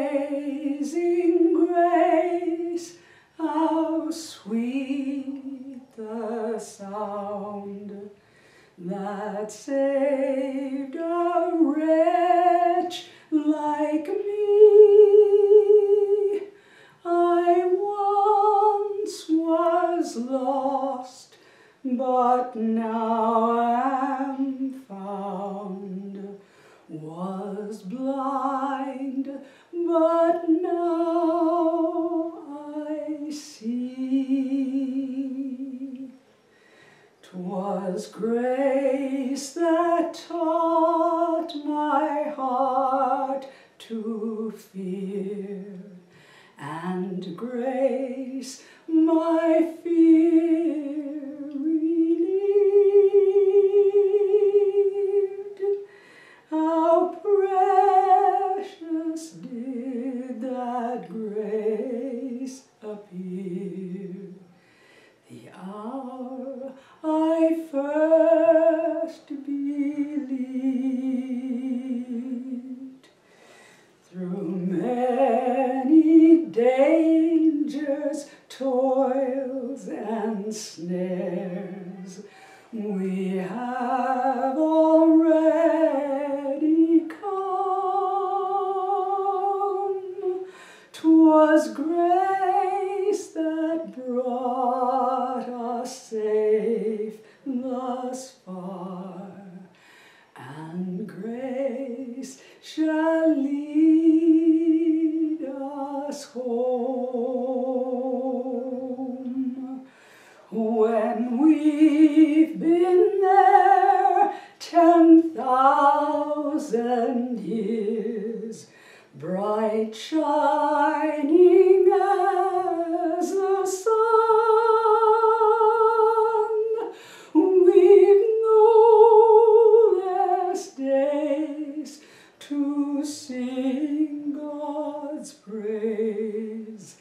Amazing grace, how sweet the sound that saved a wretch like me. I once was lost, but now am found, was blind, but now I see. 'Twas grace that taught my heart to fear, and grace my fear relieved. How precious did that grace appear the hour I first believed. Through many dangers, toils, and snares, we have already come. 'Twas grace that brought us safe thus far, and grace shall lead us home. When we've been there 10,000 years, bright shining as the sun, we've no less days to sing God's praise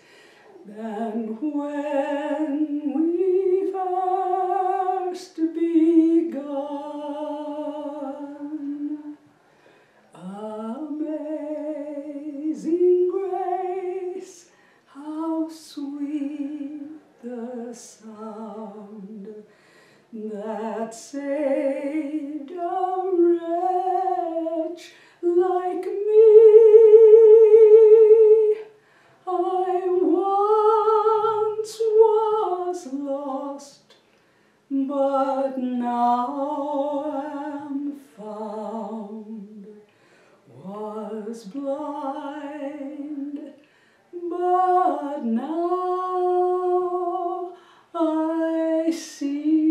than when we first begun. Amazing grace, how sweet the sound that saved a wretch like me. I once was lost, but now am found, was blind, but now I see.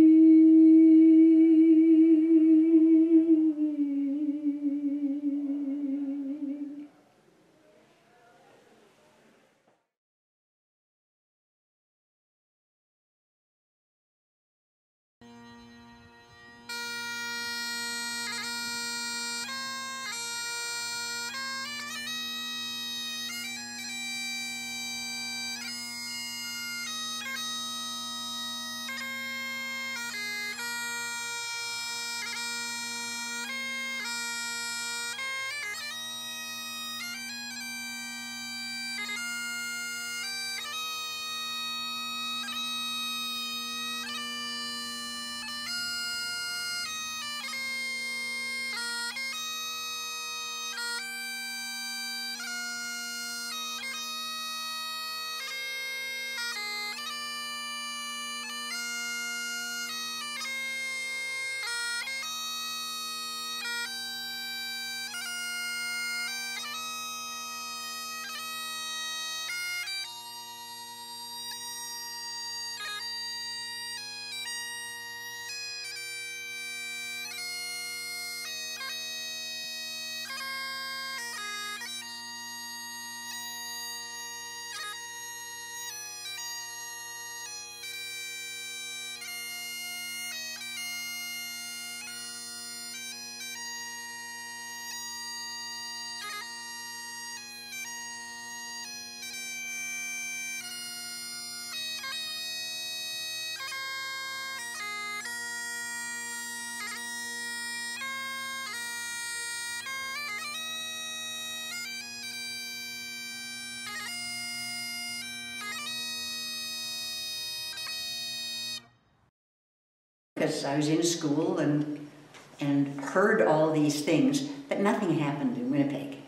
because I was in school and heard all these things, but nothing happened in Winnipeg.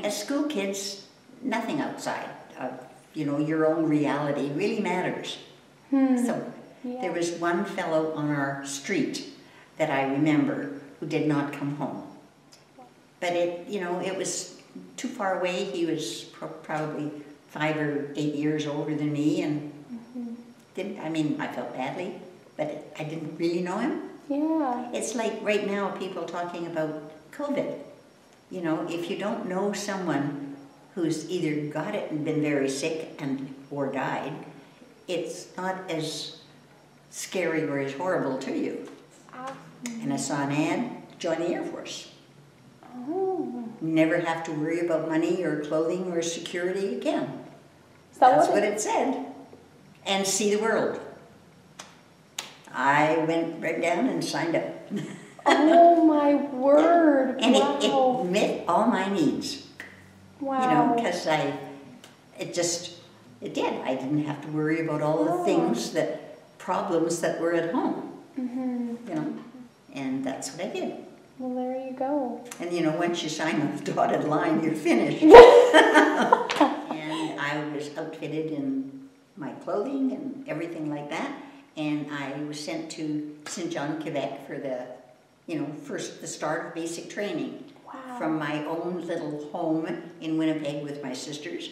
As school kids, nothing outside of, you know, your own reality really matters. So there was one fellow on our street that I remember who did not come home. But it, you know, it was too far away. He was probably 5 or 8 years older than me, and I mean, I felt badly, but I didn't really know him. Yeah. It's like right now people talking about COVID. You know, if you don't know someone who's either got it and been very sick or died, it's not as scary or as horrible to you. And I saw an ad, join the Air Force. Oh. Never have to worry about money or clothing or security again. That That's what it said. And see the world. I went right down and signed up. Oh my word! And Wow. it met all my needs. Wow. You know, because it did. I didn't have to worry about all the things problems that were at home. You know, and that's what I did. Well, there you go. And you know, once you sign on the dotted line, you're finished. And I was outfitted in my clothing and everything like that. And I was sent to St. John, Quebec for the start of basic training. Wow. From my own little home in Winnipeg with my sisters.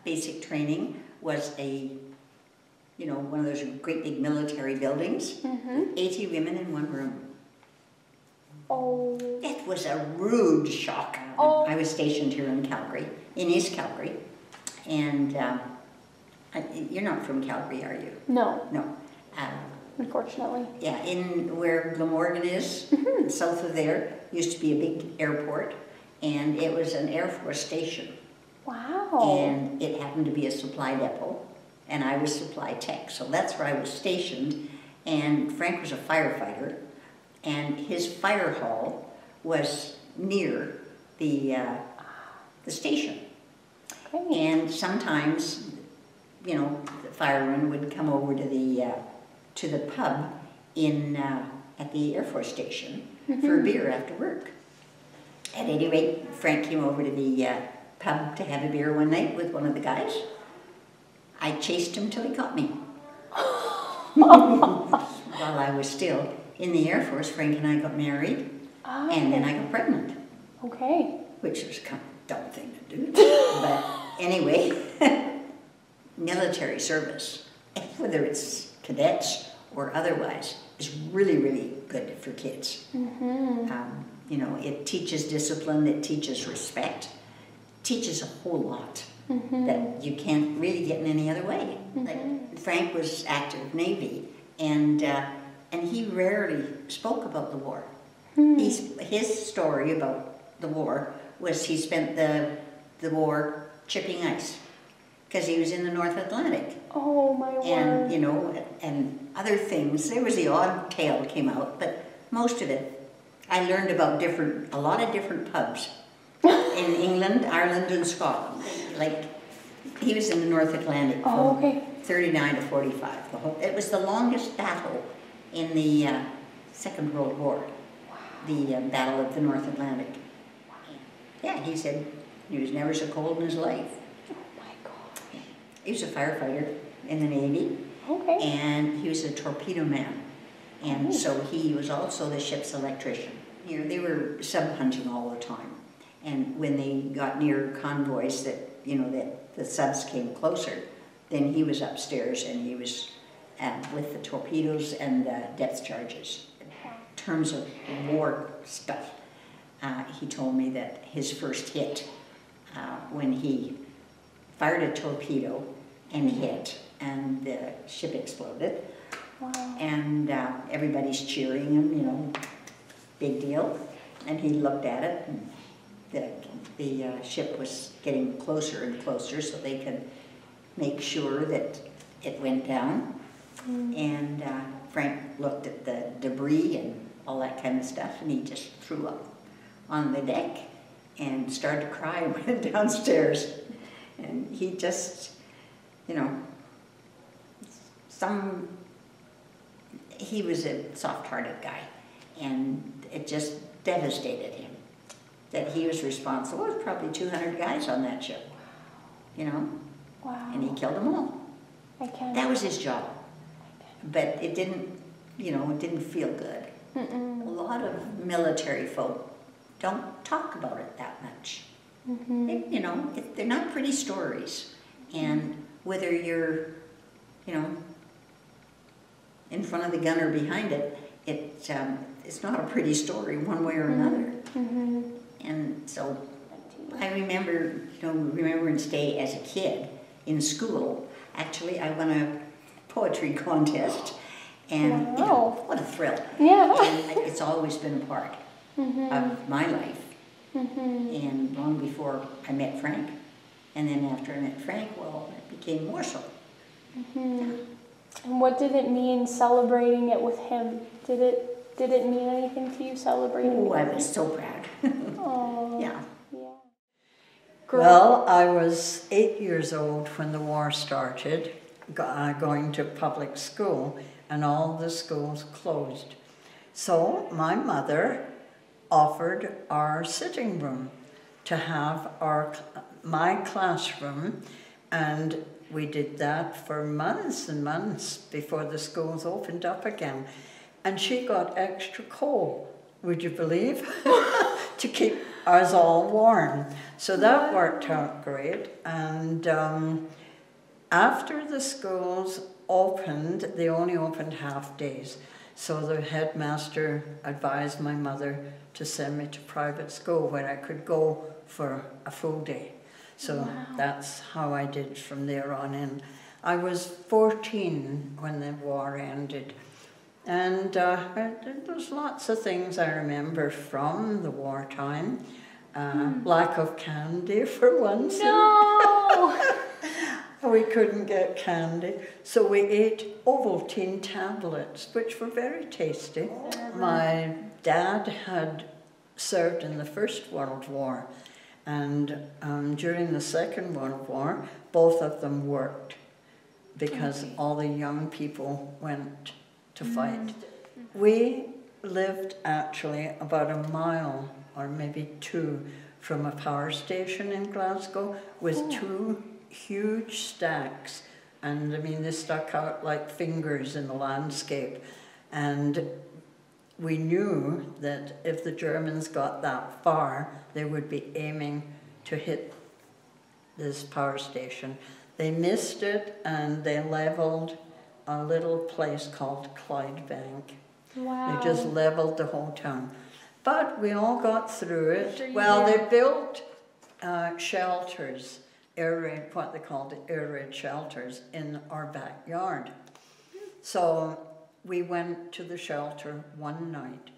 Basic training was one of those great big military buildings. 80 women in one room. Oh. It was a rude shock. Oh. I was stationed here in Calgary, in East Calgary. And you're not from Calgary, are you? No. No. Unfortunately. Yeah, in where Glamorgan is, south of there, used to be a big airport, and it was an Air Force station. Wow. And it happened to be a supply depot, and I was supply tech, so that's where I was stationed. And Frank was a firefighter, and his fire hall was near the station. Okay. And sometimes, you know, the firemen would come over to the pub at the Air Force station for a beer after work. At any rate, Frank came over to the pub to have a beer one night with one of the guys. I chased him till he caught me. While I was still in the Air Force, Frank and I got married, and then I got pregnant. Okay. Which was kind of a dumb thing to do. But anyway, military service, whether it's cadets or otherwise, is really, really good for kids. You know, it teaches discipline, it teaches respect, teaches a whole lot that you can't really get in any other way. Like Frank was active Navy, and he rarely spoke about the war. His story about the war was he spent the war chipping ice because he was in the North Atlantic. Oh my word. And, you know, and other things. There was the odd tale came out, but most of it, I learned about a lot of different pubs in England, Ireland, and Scotland. Like, he was in the North Atlantic from 39 to 45. It was the longest battle in the Second World War, the Battle of the North Atlantic. Yeah, he said he was never so cold in his life. Oh my God. He was a firefighter in the Navy. Okay. And he was a torpedo man. And so he was also the ship's electrician. You know, they were sub hunting all the time. And when they got near convoys that the subs came closer, then he was upstairs and he was with the torpedoes and the depth charges. In terms of war stuff, he told me that his first hit, when he fired a torpedo and hit, and the ship exploded. Wow. And everybody's cheering him, you know, big deal. And he looked at it, and the ship was getting closer and closer so they could make sure that it went down. And Frank looked at the debris and all that kind of stuff, and he just threw up on the deck and started to cry and went downstairs. And he just, you know, he was a soft-hearted guy, and it just devastated him that he was responsible. There was probably 200 guys on that ship, you know, Wow. and he killed them all. I can't. That was his job, but it didn't, you know, it didn't feel good. A lot of military folk don't talk about it that much. You know, they're not pretty stories, and whether you're, you know, in front of the gun or behind it, it's not a pretty story one way or another. And so I remember, you know, Remembrance Day as a kid in school. Actually, I won a poetry contest, and you know, what a thrill. Yeah. And it's always been a part of my life. And long before I met Frank, and then after I met Frank, well, it became more so. And what did it mean celebrating it with him? Did it mean anything to you celebrating? Oh, I was so proud. Oh. Yeah. Well, I was 8 years old when the war started, going to public school, and all the schools closed. So my mother offered our sitting room to have my classroom, and we did that for months and months before the schools opened up again. And she got extra coal, would you believe, to keep us all warm. So that worked out great. And after the schools opened, they only opened half days. So the headmaster advised my mother to send me to private school where I could go for a full day. So that's how I did from there on in. I was 14 when the war ended. And there's lots of things I remember from the wartime. Lack of candy for once. No! We couldn't get candy, so we ate Ovaltine tablets, which were very tasty. My dad had served in the First World War, and during the Second World War, both of them worked because all the young people went to fight. We lived actually about a mile or maybe 2 from a power station in Glasgow with 2 huge stacks, and I mean they stuck out like fingers in the landscape, and we knew that if the Germans got that far they would be aiming to hit this power station. They missed it and they leveled a little place called Clydebank. Wow. They just leveled the whole town. But we all got through it. Sure you Well, did. they built shelters, what they called air raid shelters, in our backyard. So we went to the shelter one night,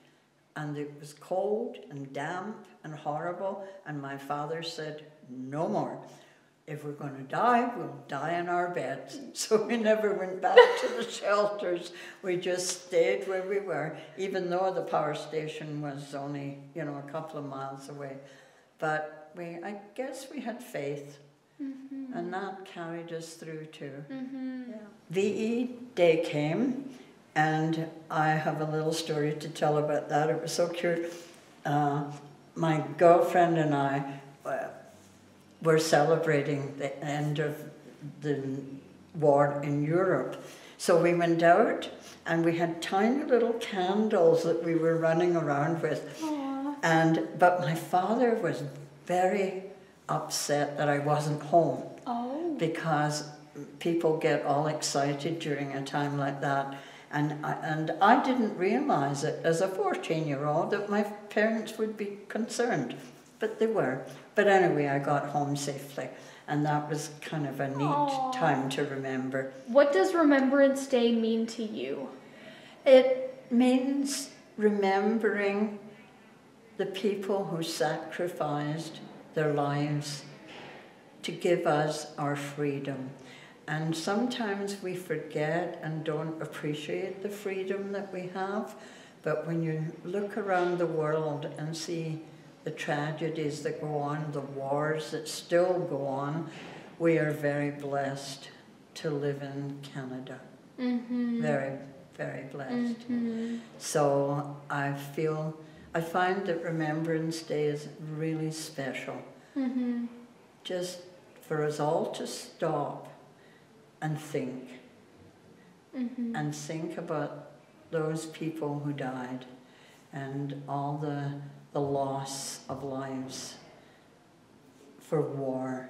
and it was cold and damp and horrible, and my father said, no more. If we're going to die, we'll die in our beds. So we never went back to the shelters. We just stayed where we were, even though the power station was only, you know, a couple of miles away. But I guess we had faith, and that carried us through too. Yeah. VE Day came, and I have a little story to tell about that. It was so cute. My girlfriend and I were celebrating the end of the war in Europe. So we went out and we had tiny little candles that we were running around with. But my father was very upset that I wasn't home. Because people get all excited during a time like that. And I didn't realize it as a 14-year-old that my parents would be concerned, but they were. But anyway, I got home safely, and that was kind of a neat time to remember. What does Remembrance Day mean to you? It means remembering the people who sacrificed their lives to give us our freedom. And sometimes we forget and don't appreciate the freedom that we have, but when you look around the world and see the tragedies that go on, the wars that still go on, we are very blessed to live in Canada. Very very blessed. Mhm. So I find that Remembrance Day is really special. Mhm. Just for us all to stop and think. Mhm. And think about those people who died and all the loss of lives for war.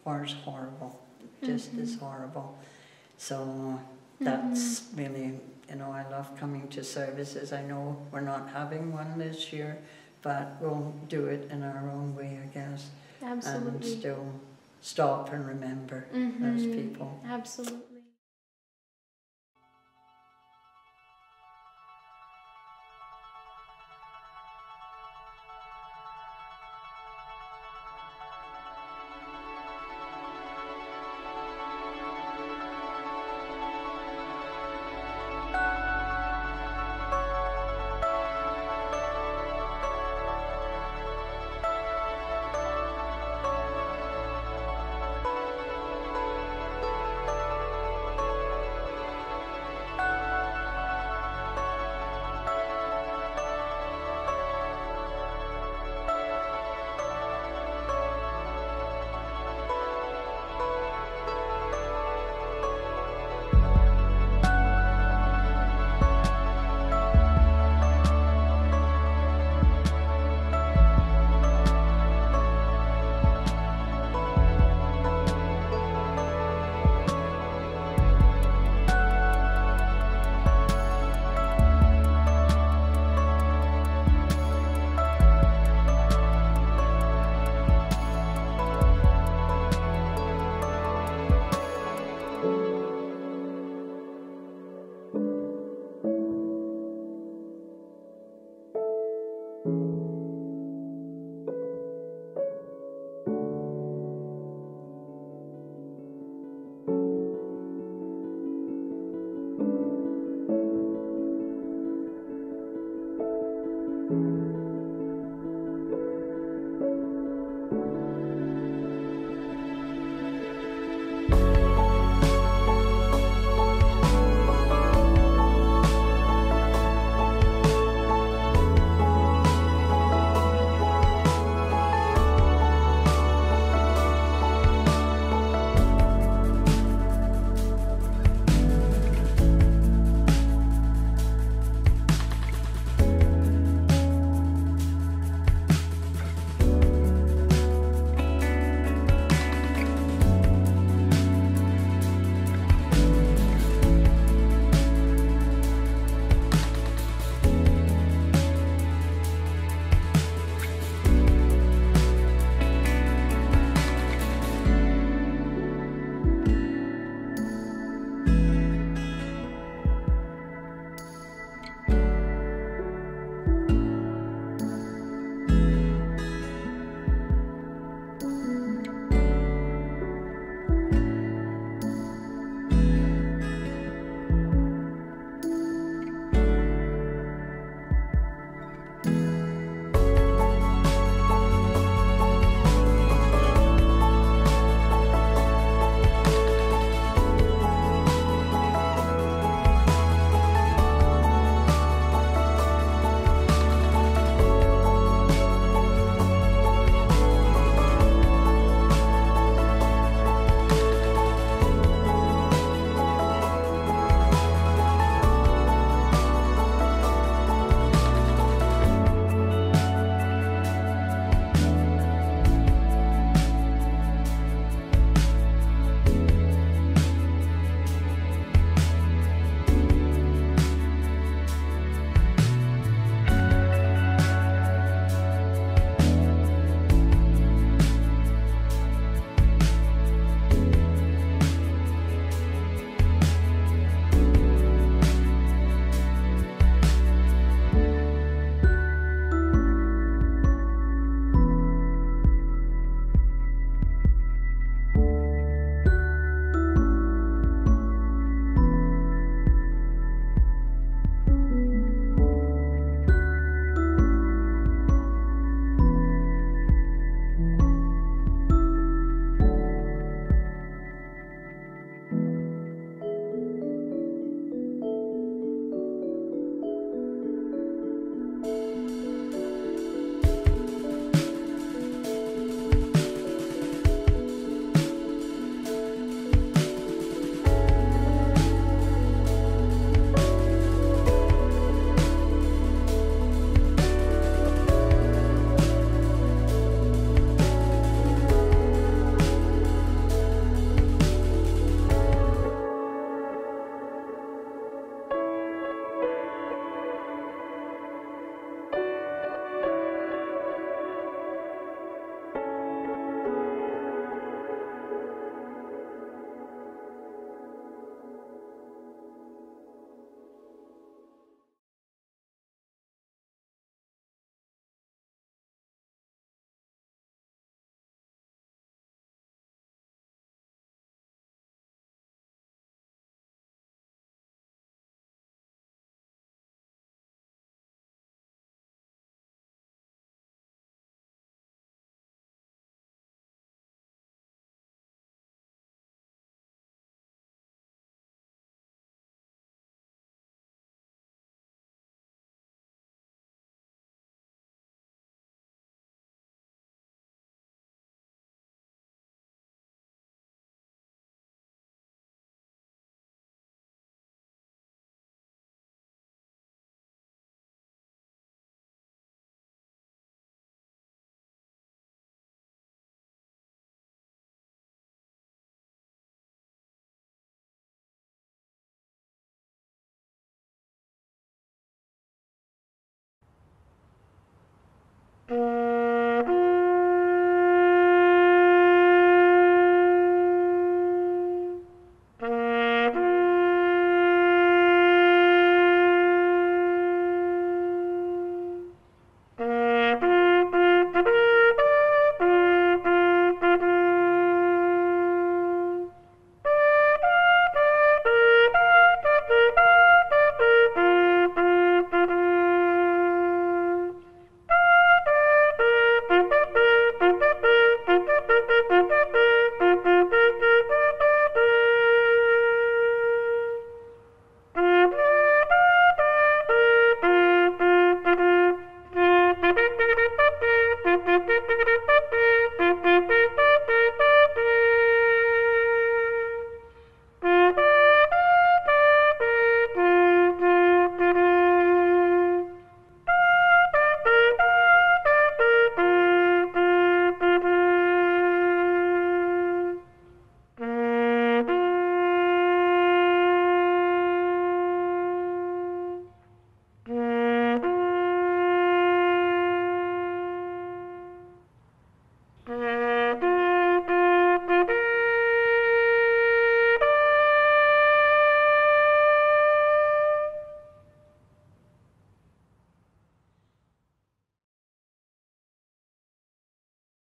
War is horrible, just is horrible. So that's really, you know, I love coming to services. I know we're not having one this year, but we'll do it in our own way, I guess. Absolutely. And still stop and remember those people. Absolutely.